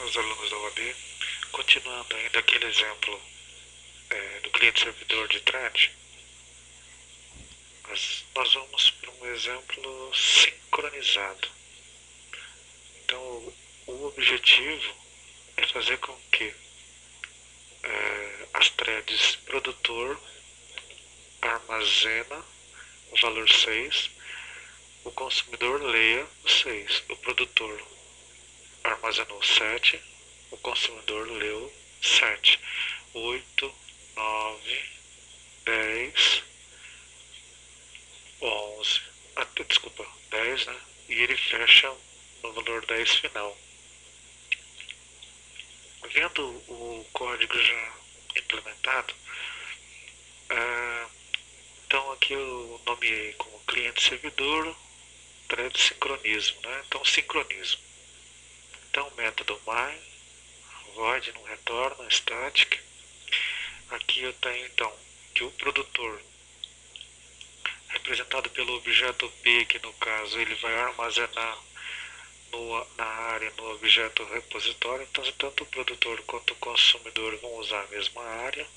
meus alunos da UAB, continuando ainda aquele exemplo do cliente servidor de thread, nós vamos para um exemplo sincronizado. Então, o objetivo é fazer com que as threads produtor armazena o valor 6, o consumidor leia o 6, o produtor armazenou 7, o consumidor leu 7, 8, 9, 10, 11, desculpa, 10, né? E ele fecha no valor 10 final. Vendo o código já implementado, então aqui eu nomeei como cliente servidor thread sincronismo, né? Então sincronismo. Então método my, void não retorna, static. Aqui eu tenho então que o produtor, representado pelo objeto P, que no caso ele vai armazenar na área, no objeto repositório. Então tanto o produtor quanto o consumidor vão usar a mesma área.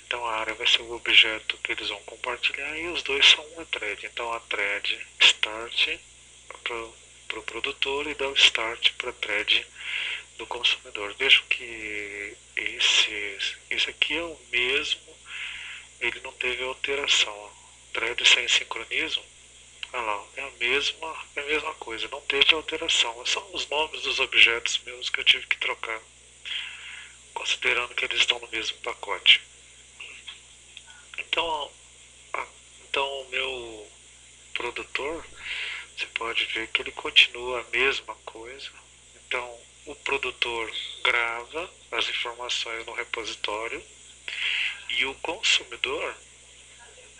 Então a área vai ser o objeto que eles vão compartilhar e os dois são uma thread. Então a thread start para o produtor e dá o start para a thread do consumidor. Vejam que esse aqui é o mesmo, ele não teve alteração. Thread sem sincronismo, olha lá, é a mesma coisa, não teve alteração. São os nomes dos objetos meus que eu tive que trocar, considerando que eles estão no mesmo pacote. Então o meu produtor, você pode ver que ele continua a mesma coisa. Então o produtor grava as informações no repositório e o consumidor,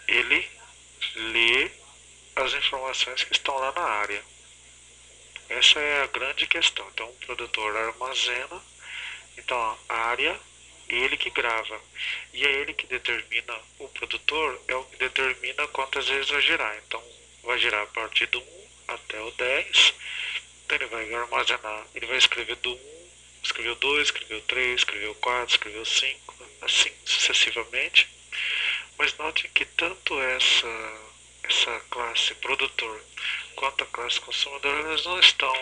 ele lê as informações que estão lá na área. Essa é a grande questão. Então o produtor armazena, então a área, ele que grava. E é ele que determina, o produtor é o que determina quantas vezes vai girar. Então vai girar a partir do 1 até o 10. Então ele vai armazenar, ele vai escrever do 1, escreveu 2, escreveu 3, escreveu 4, escreveu 5, assim sucessivamente. Mas note que tanto essa classe produtor quanto a classe consumidor, elas não estão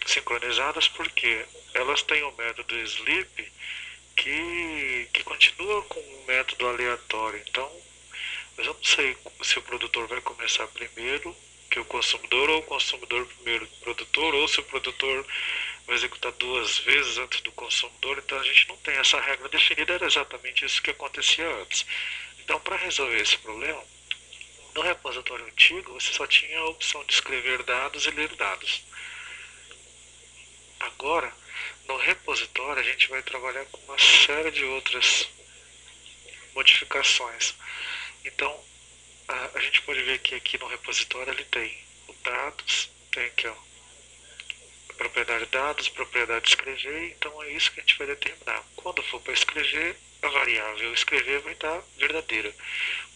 sincronizadas porque elas têm o método sleep que continua com um método aleatório. Então, mas eu não sei se o produtor vai começar primeiro que o consumidor, ou o consumidor primeiro que o produtor, ou se o produtor vai executar duas vezes antes do consumidor. Então a gente não tem essa regra definida, era exatamente isso que acontecia antes. Então, para resolver esse problema, no repositório antigo você só tinha a opção de escrever dados e ler dados. Agora, no repositório a gente vai trabalhar com uma série de outras modificações. Então, a gente pode ver que aqui no repositório ele tem o dados, tem aqui ó, a propriedade dados, propriedade escrever, então é isso que a gente vai determinar. Quando for para escrever, a variável escrever vai estar verdadeira.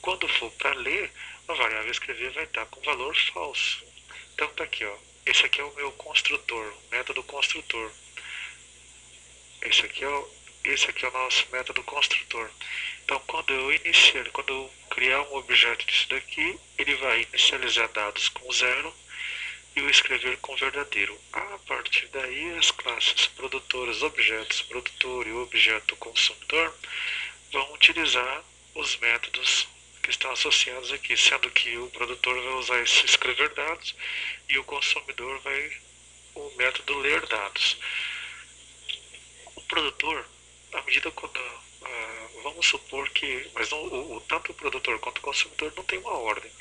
Quando for para ler, a variável escrever vai estar com valor falso. Então tá aqui ó, esse aqui é o meu construtor, o método construtor. Esse aqui é o nosso método construtor. Então, quando eu criar um objeto disso daqui, ele vai inicializar dados com 0 e o escrever com verdadeiro. A partir daí, as classes produtoras, objetos produtor e objeto consumidor vão utilizar os métodos que estão associados aqui, sendo que o produtor vai usar esse escrever dados e o consumidor vai o método ler dados. O produtor, à medida quando vamos supor que, mas não, tanto o produtor quanto o consumidor não tem uma ordem.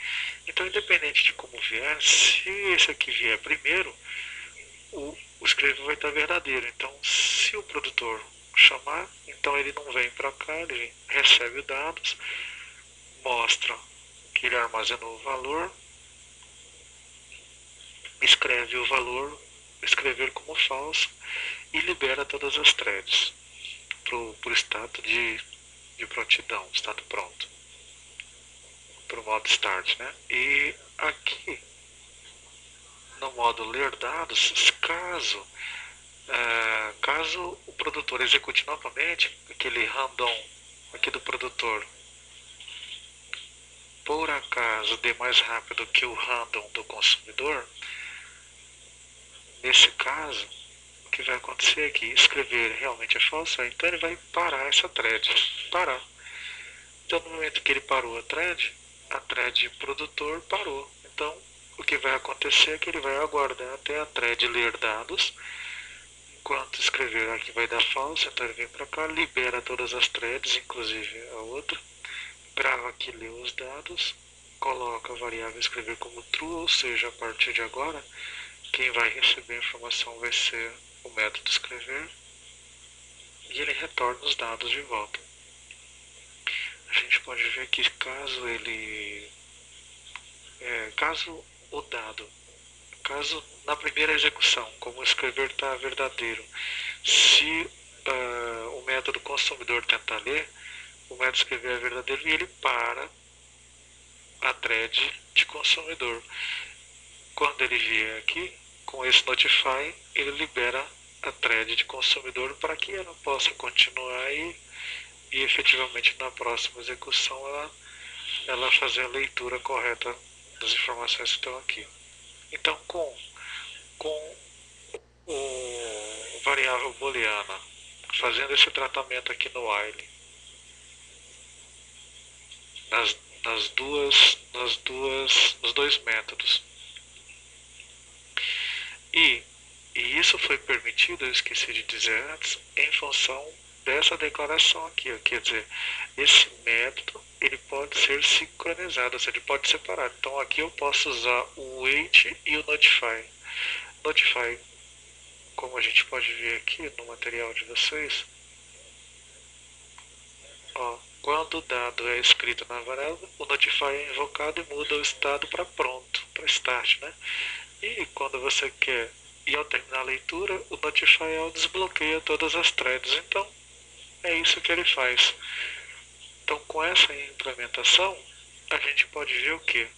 Então, independente de como vier, se esse aqui vier primeiro, o escrever vai estar verdadeiro. Então, se o produtor chamar, então ele não vem para cá, ele recebe os dados, mostra que ele armazenou o valor, escreve o valor, escrever como falso e libera todas as threads para o estado de prontidão, estado pronto, para o modo start, né? E aqui no modo ler dados, caso Caso o produtor execute novamente aquele random aqui do produtor, por acaso dê mais rápido que o random do consumidor, nesse caso, o que vai acontecer é que escrever realmente é falso, então ele vai parar essa thread. Parar. Então, no momento que ele parou a thread produtor parou. Então, o que vai acontecer é que ele vai aguardar até a thread ler dados. Enquanto escrever aqui vai dar falso, então ele vem para cá, libera todas as threads, inclusive a outra, grava aqui, lê os dados, coloca a variável escrever como true, ou seja, a partir de agora, quem vai receber a informação vai ser o método escrever, e ele retorna os dados de volta. A gente pode ver que caso o dado, caso na primeira execução, como escrever está verdadeiro, se o método consumidor tentar ler, o método escrever é verdadeiro e ele para a thread de consumidor. Quando ele vier aqui, com esse notify, ele libera a thread de consumidor para que ela possa continuar e efetivamente na próxima execução ela fazer a leitura correta das informações que estão aqui. Então, com o variável booleana fazendo esse tratamento aqui no while, nos dois métodos, e isso foi permitido, eu esqueci de dizer antes, em função dessa declaração aqui, ó. Quer dizer, esse método ele pode ser sincronizado, ou seja, ele pode separar. Então aqui eu posso usar o wait e o notify. Notify, como a gente pode ver aqui no material de vocês, ó, quando o dado é escrito na variável, o notify é invocado e muda o estado para pronto, para start, né? E quando você quer, e ao terminar a leitura, o notify all desbloqueia todas as threads. Então, é isso que ele faz. Então, com essa implementação, a gente pode ver o quê?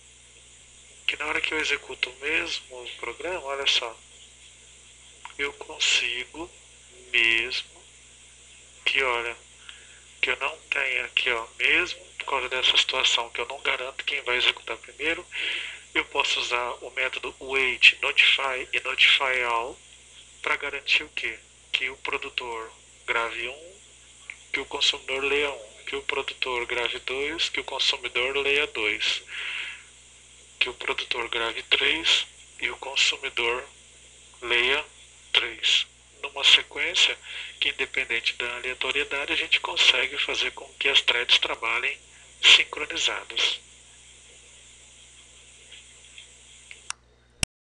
Que na hora que eu executo o mesmo programa, olha só, eu consigo mesmo que, olha, que eu não tenha aqui, ó, mesmo por causa dessa situação que eu não garanto quem vai executar primeiro, eu posso usar o método wait, notify e notify all para garantir o quê? Que o produtor grave 1, que o consumidor leia 1, que o produtor grave 2, que o consumidor leia 2, que o produtor grave 3 e o consumidor leia 3. Numa sequência que, independente da aleatoriedade, a gente consegue fazer com que as threads trabalhem sincronizadas.